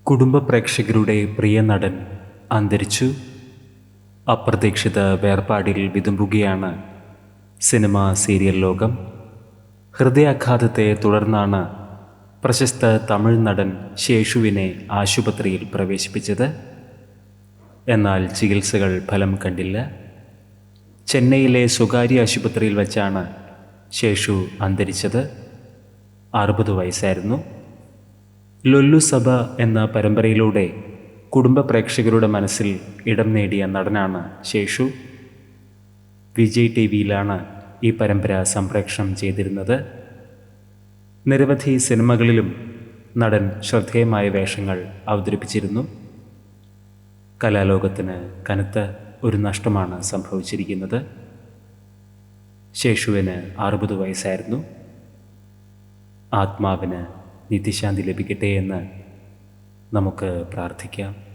കുടുംബ പ്രേക്ഷകരുടെ പ്രിയ നടൻ അന്തരിച്ചു. അപ്രതീക്ഷിത വേർപാടിൽ വിതുമ്പുകയാണ് സിനിമ സീരിയൽ ലോകം. ഹൃദയാഘാതത്തെ തുടർന്നാണ് പ്രശസ്ത തമിഴ് നടൻ ശേഷുവിനെ ആശുപത്രിയിൽ പ്രവേശിപ്പിച്ചത്. എന്നാൽ ചികിത്സകൾ ഫലം കണ്ടില്ല. ചെന്നൈയിലെ സ്വകാര്യ ആശുപത്രിയിൽ വച്ചാണ് ശേഷു അന്തരിച്ചത്. 60 വയസ്സായിരുന്നു. ലൊല്ലു സഭ എന്ന പരമ്പരയിലൂടെ കുടുംബ പ്രേക്ഷകരുടെ മനസ്സിൽ ഇടം നേടിയ നടനാണ് ശേഷു. വിജയ് ടിവിയിലാണ് ഈ പരമ്പര സംപ്രേഷണം ചെയ്തിരുന്നത്. നിരവധി സിനിമകളിലും നടൻ ശ്രദ്ധേയമായ വേഷങ്ങൾ അവതരിപ്പിച്ചിരുന്നു. കലാലോകത്തിന് കനത്ത ഒരു നഷ്ടമാണ് സംഭവിച്ചിരിക്കുന്നത്. ശേഷുവിന് 60 വയസ്സായിരുന്നു. ആത്മാവിന് നിത്യശാന്തി ലഭിക്കട്ടെ എന്ന് നമുക്ക് പ്രാർത്ഥിക്കാം.